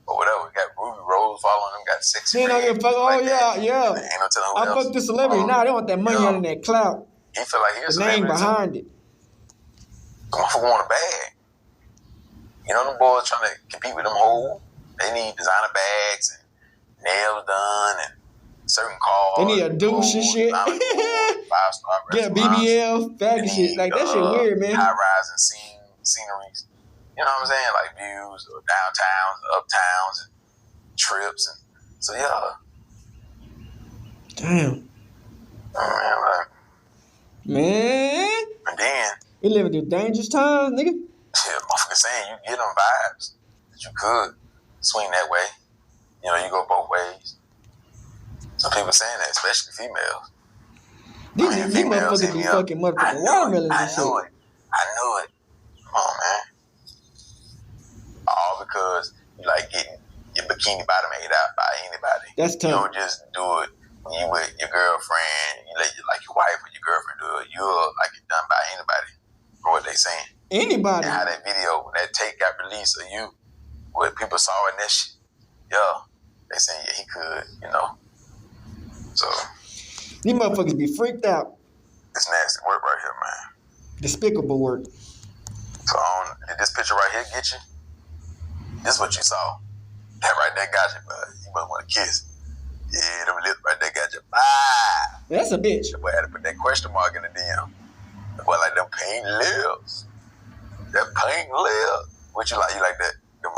or whatever. Got Ruby Rose following him. Got 6. He don't give a fuck. Oh yeah. Ain't no telling who else. I fucked this celebrity. Nah, they want that money out of that clout. He feel like he's a name behind it. The motherfucker want a bag. Them boys trying to compete with them hoes. They need designer bags and nails done and certain cars. They need a douche and shit. 5-star get a BBL, faggot shit. Like that shit weird, man. High-rise and sceneries. You know what I'm saying? Like views of downtowns, uptowns, and trips. And so, yeah. Damn. Man. And then. We living through dangerous times, nigga. Yeah, motherfucker saying you get them vibes that you could swing that way. You go both ways. Some people saying that, especially females. These motherfuckers be fucking motherfucking watermelons and shit. I knew it. Come on, man. All because you like getting your bikini bottom ate out by anybody. That's tough. You don't just do it when you with your girlfriend. You let your wife or your girlfriend do it. You'll like it done by anybody. Or what they saying. Anybody. And how that video, when that tape got released of you, what people saw in that shit. Yeah. They saying, yeah, he could, So. These motherfuckers be freaked out. It's nasty work right here, man. Despicable work. So, did this picture right here get you? This is what you saw. That right there got you, bud. You must want to kiss. Yeah, them lips right there got you. Ah! That's a bitch. The boy had to put that question mark in the DM. The boy like them pink lips. That pink lip. What you like? You like that? Them,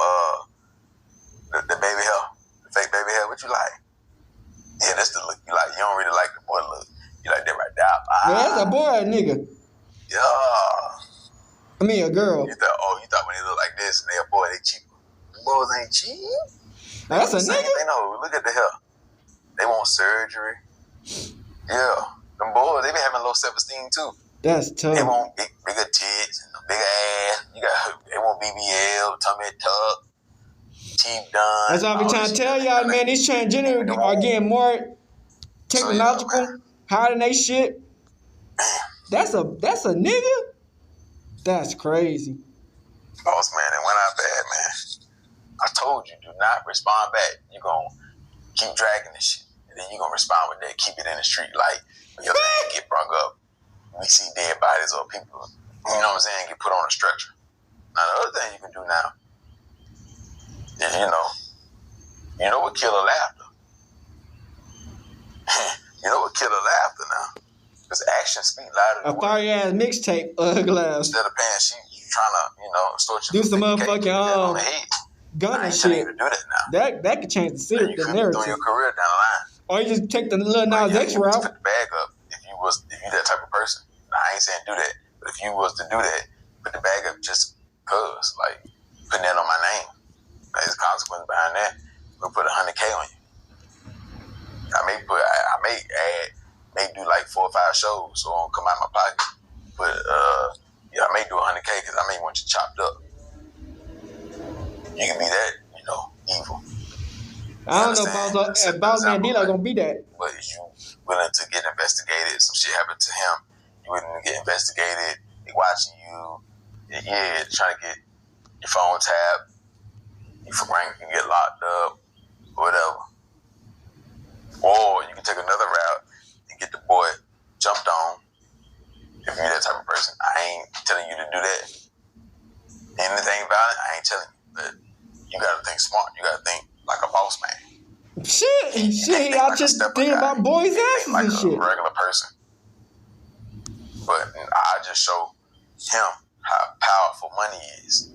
the baby hair? The fake baby hair? What you like? Yeah, that's the look you like. You don't really like the boy look. You like that right there. Ah. Yeah, that's a boy, nigga. Yeah. I mean, a girl. You thought when they look like this and they a boy, they cheaper. Them boys ain't cheap. That's a Same nigga. thing, no, look at the hair. They want surgery. Yeah. Them boys, they be having low self-esteem too. That's tough. They want bigger tits and a bigger ass. They want BBL, tummy tuck, teeth done. That's what I be trying to tell y'all, man. These transgender are getting more technological, higher than they shit. That's a nigga. That's crazy. Boss man, it went out bad, man. I told you, do not respond back. You gonna keep dragging this shit, and then you gonna respond with that. Keep it in the street, like when your name get brung up. We see dead bodies or people, you know what I'm saying, get put on a stretcher. Now the other thing you can do now is, you know what killer laughter? You know what killer laughter now? Because action speak louder than A fire ass mixtape, glass. Instead of paying, she trying to, start your Do some motherfucking on the head. gun I and ain't telling shit. you to do that now. That could change the You could be narrative. doing your career down the line. Or you just take the Lil Nas X You route. put the bag up if you that type of person. Now, I ain't saying do that, but if you was to do that, put the bag up just cause, like putting that on my name. There's consequence behind that. We'll put $100K on you. I may do like 4 or 5 shows, so it won't come out of my pocket. But I may do $100K because I may want you chopped up. You can be that, evil. I don't know if Bossman Dlow gonna be that. But if you willing to get investigated, some shit happened to him, you willing to get investigated, they watching you, trying to get your phone tapped, you can get locked up, whatever. Or you can take another route and get the boy jumped on. If you're that type of person, I ain't telling you to do that. Anything violent, I ain't telling you. But you gotta think smart. You gotta think like a boss man. Shit, y'all just thinking about boys' asses like and shit. A regular person. But I just show him how powerful money is.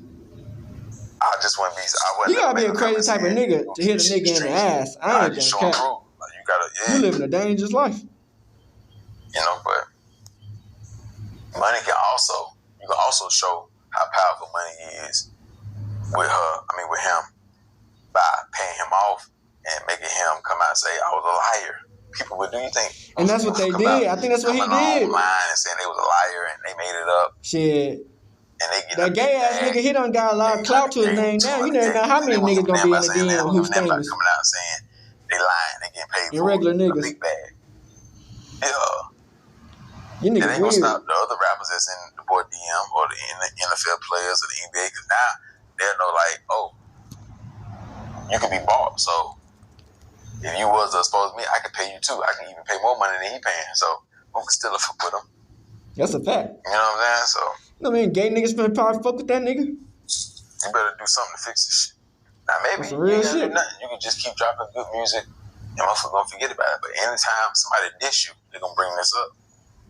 I just wouldn't be. You gotta be a crazy type of nigga to hit a nigga in the ass. I ain't gonna care. You living a dangerous life. But money you can also show how powerful money is with him by paying him off and making him come out and say, I was a liar. People would do you think? And that's what they did. I think that's what he did. Online and saying they was a liar and they made it up. Shit. And they get that gay ass nigga, he done got a lot of clout to his name now. You never know how many niggas gonna be in the DM who's famous. Coming out and saying they lying, they getting paid for regular niggas. A big bag. Yeah. You niggas it ain't gonna weird. stop the other rappers that's in the boy DM or the NFL players or the NBA, because now they'll know you can be bought. So if you was supposed to me, I can pay you too. I can even pay more money than he paying. So who can still fuck with him? That's a fact. You know what I'm saying? So gay niggas finna probably fuck with that nigga. You better do something to fix this shit. Now maybe you ain't gotta do nothing. You can just keep dropping good music and motherfuckers gonna forget about it. But anytime somebody diss you, they're gonna bring this up.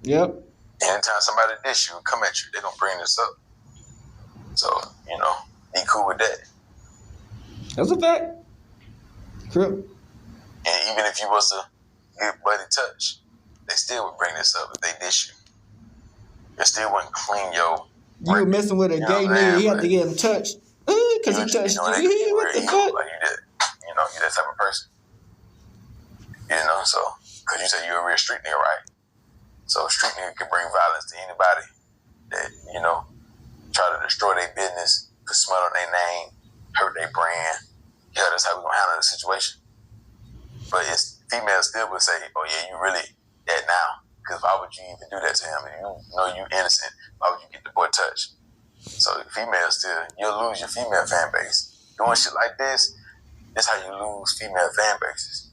Yep. Anytime somebody diss you and come at you, they're gonna bring this up. So, be cool with that. That's a fact. Crip. And even if you was to get buddy touch, they still would bring this up if they diss you. They still wouldn't clean your You were messing with a gay nigga, he had to get him touched. Because he touched you. What the fuck? Like you that type of person. So, because you say you're a real street nigga, right? So, a street nigga can bring violence to anybody that, try to destroy their business, put smut on their name, hurt their brand. Yeah, that's how we gonna handle the situation. But females still would say, oh yeah, you really that now. Because why would you even do that to him? If you know you innocent, why would you get the boy touched? So females you'll lose your female fan base. Doing shit like this, that's how you lose female fan bases.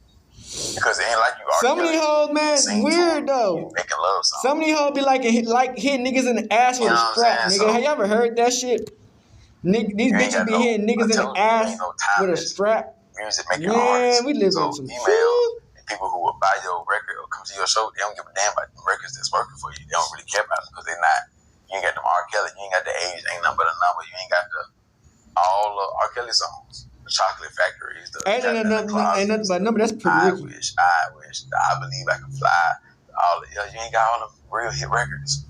Because it ain't like you are. Some of these hoes, man, weird though. Making love songs. Some of these hoes be like hitting niggas in the ass with a strap, nigga. So, have you ever heard that shit? These bitches be hitting niggas in the ass with a strap. Music make your artists. We live in some females and people who will buy your record or come to your show, they don't give a damn about the records that's working for you. They don't really care about it because they're not. You ain't got them R. Kelly, you ain't got the age, ain't nothing but a number. You ain't got all the R. Kelly songs, the Chocolate Factories, ain't nothing but a number. That's pretty Ricky. I wish, I believe I can fly. You ain't got all the real hit records.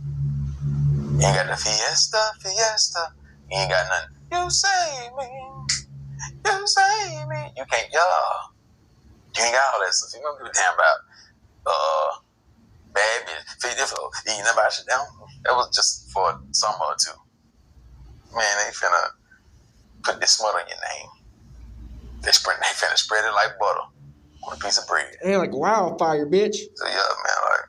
You You ain't got the fiesta. You ain't got nothing. You save me. You can't, you ain't got all that stuff. You don't give a damn about, bad bitch, eating about shit down. That was just for a summer or two. Man, they finna put this smut on your name. They finna spread it like butter on a piece of bread. Ain't like wildfire, bitch. So yeah, man, like,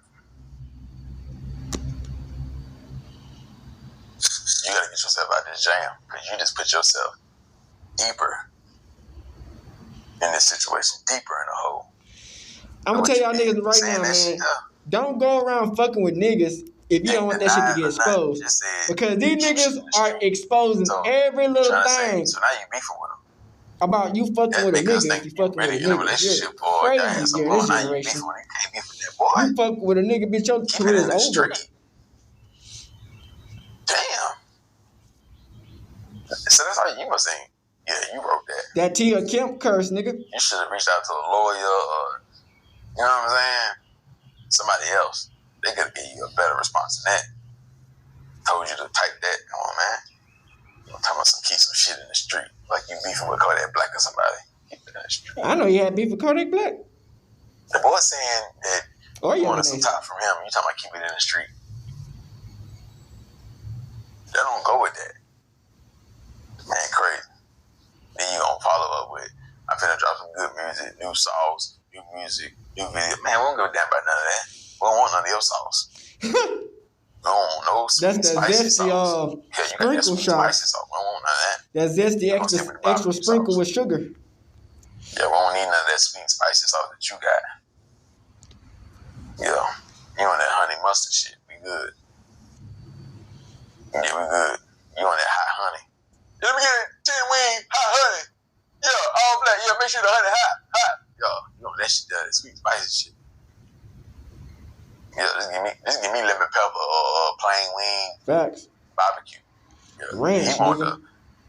you gotta get yourself out this jam, because you just put yourself deeper in this situation, deeper in the hole. I'm gonna tell y'all niggas right now, man. Don't go around fucking with niggas if you don't want that shit to get exposed. Because these niggas are exposing every little thing. So now you beefing with them. About you fucking with a nigga if you fucking with a nigga. In a relationship or crazy during this generation. You fuck with a nigga, bitch, your career is over. Damn. So that's how you must think. Yeah, you wrote that. That Tia Kemp curse, nigga. You should have reached out to a lawyer or, you know what I'm saying? Somebody else. They could have given you a better response than that. Told you to type that. Come on, man. I'm talking about keep some shit in the street. Like you beefing with Kodak Black or somebody. Keep it in the street. I know you had beef with Kodak Black. The boy saying that you wanted some top from him. You talking about keep it in the street. That don't go with that. Man, crazy. Then you gonna follow up with, I'm finna drop some good music, new songs, new music, new video. Man, we don't give a damn about none of that. We don't want none of your sauce. We don't want no sweet, spicy sauce. Yeah, you got that sweet, spicy sauce. We don't want none of that. That zesty extra sprinkle with sugar. Yeah, we don't need none of that sweet, spicy sauce that you got. Yeah, you on that honey mustard shit. We good. Yeah, we good. You on that hot honey. Let me get it. 10 wing, hot honey. Yeah, all black. Yeah, make sure the honey hot. Yo, you know that shit, that sweet spicy shit. Yeah, just give me lemon pepper or plain wing. Facts. Barbecue. Yeah. Ranch, he want the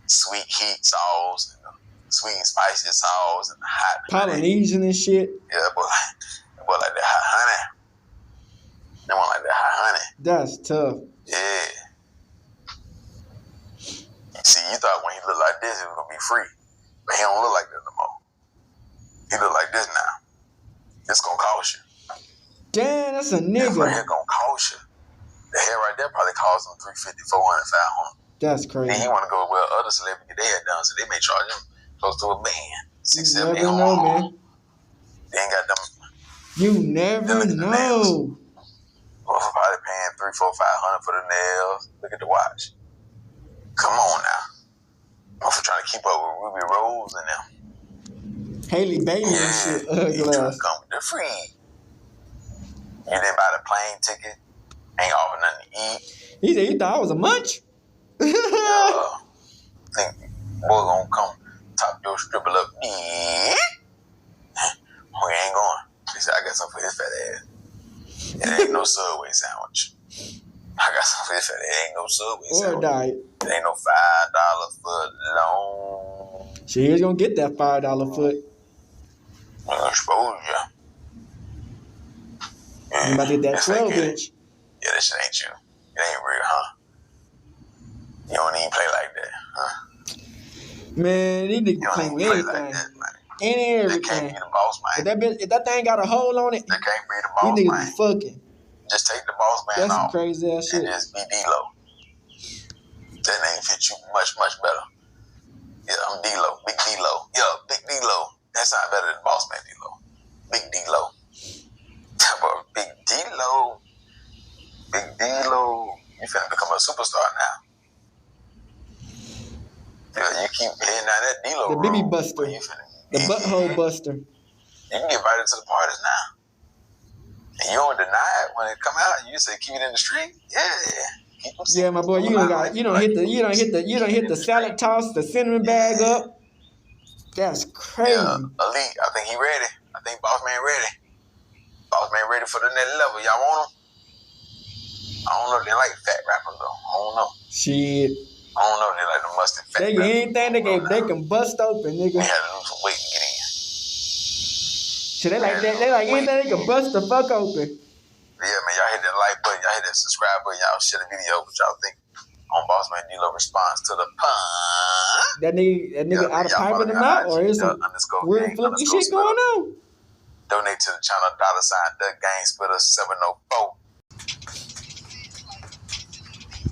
sweet heat sauce and the sweet and spicy sauce and the hot Polynesian and shit. Yeah, but like that hot honey. They want like that hot honey. That's tough. Yeah. See, you thought when he looked like this, it was gonna be free, but he don't look like that no more. He look like this now. It's gonna cost you. Damn, that's a nigga. That right here gonna cost you. The hair right there probably cost him $350, $400, $500. That's crazy. And he want to go where other celebrities they had done, so they may charge him close to $1 million, $600, $700. You never know, man. They ain't got them. You never know. Probably paying $300, $400, $500 for the nails. Look at the watch. Come on now. I'm trying to keep up with Ruby Rose and them. Haley Bailey and shit. You trying to come with the free. You didn't buy the plane ticket. Ain't offer nothing to eat. He said, you thought I was a munch? Think boy gonna come top your stripper up. We ain't going. He said, I got something for his fat ass. It ain't no Subway sandwich. I got something for his fat ass. It ain't no Subway sandwich. Or diet. It ain't no $5 foot long. She is gonna get that $5 foot. Exposure. You about to get that 12-inch. Yeah, that shit ain't you. It ain't real, huh? You don't even play like that, huh? Man, these niggas play with everything. Like that, everything. They can't be the boss, man. If that thing got a hole on it, they can't be the boss, these niggas man. be fucking. Just take the boss man That's off. some crazy ass shit. And just be Dlow. That name fit you much, much better. Yeah, I'm Dlow. Big Dlow. Yeah, Big Dlow. That sounds better than boss man Dlow. Big Dlow. Big Dlow. Big Dlow. You finna become a superstar now. Yeah, you keep heading down that Dlow The road. BB Buster. The butthole buster. You can get invited to the parties now. And you don't deny it when it come out. You say keep it in the street. Yeah, my boy, you don't hit the salad toss, the cinnamon bag up. That's crazy. Yeah, Elite, I think he ready. I think Bossman ready. Bossman ready for the next level. Y'all want him? I don't know if they like fat rappers though. I don't know. Shit. I don't know if they like the mustard fat rappers. Anything they can bust open, nigga. They had to lose some weight to get in. So they like anything they can bust the fuck open. Yeah, man, y'all hit that like button, y'all hit that that subscribe button. Y'all share the video. What y'all think on Bossman Dlow response to the pun? That nigga out of piping him out, or is some weird flippy shit going on? Donate to the channel, $, the gang splitter 704.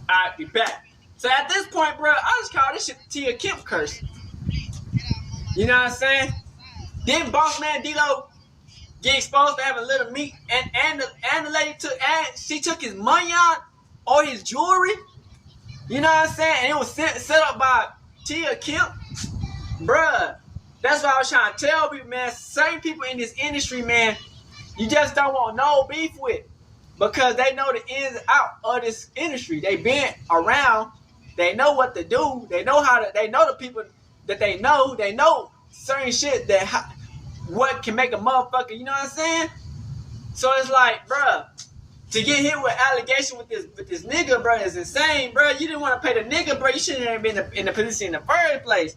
Alright, be back. So at this point, bro, I just call this shit the Kemp curse. You know what I'm saying? Didn't Bossman Dlow get exposed for having little meat, and the lady took his money out or his jewelry? You know what I'm saying? And it was set up by Kemp. Bruh, that's what I was trying to tell people, man. Certain people in this industry, man, you just don't want no beef with, because they know the ins and out of this industry. They been around. They know what to do. They know they know the people that they know. They know certain shit what can make a motherfucker, you know what I'm saying? So it's like, bruh, to get hit with allegation with this nigga, bruh, is insane, bruh. You didn't want to pay the nigga, bruh. You shouldn't have been in the position in the first place.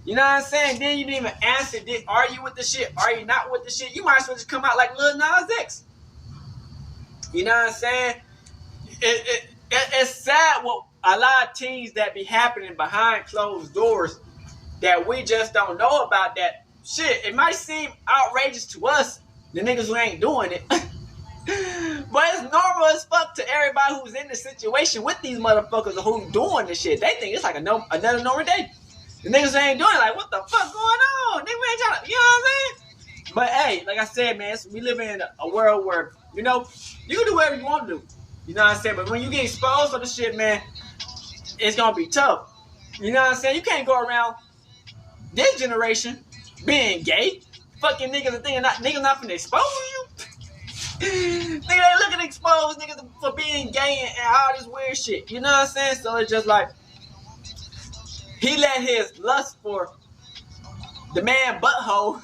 You know what I'm saying? Then you didn't even answer. Are you with the shit? Are you not with the shit? You might as well just come out like Lil Nas X. You know what I'm saying? It's sad what a lot of things that be happening behind closed doors that we just don't know about. That shit, it might seem outrageous to us, the niggas who ain't doing it. But it's normal as fuck to everybody who's in the situation with these motherfuckers who doing this shit. They think it's like another normal day. The niggas ain't doing it, like, what the fuck going on? Nigga, we ain't trying to, you know what I'm saying? But hey, like I said, man, we live in a world where, you know, you can do whatever you want to do. You know what I'm saying? But when you get exposed for the shit, man, it's gonna be tough. You know what I'm saying? You can't go around this generation being gay. Fucking niggas are thinking niggas not finna expose you. Nigga, they looking to expose niggas for being gay and all this weird shit. You know what I'm saying? So it's just like, he let his lust for the man butthole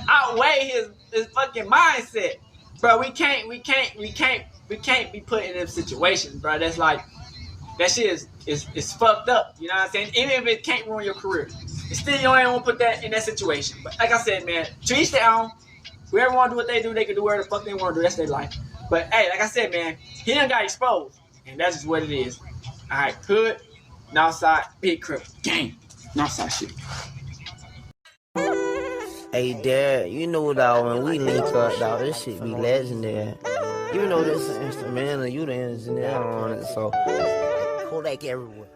outweigh his fucking mindset. Bro, we can't be put in them situations, bro. That's like, that shit is fucked up. You know what I'm saying? Even if it can't ruin your career, it's still you don't want to put that in that situation. But like I said, man, to each their own. Whoever want to do what they do, they can do whatever the fuck they want to do. That's their life. But hey, like I said, man, he done got exposed, and that's just what it is. All right, hood, Northside, big crib, gang, Northside shit. Hey, Dad, you know, dog, when we link up, dog, this shit be legendary. You know this is instrumental, you the engineer on it, so Kodak everywhere.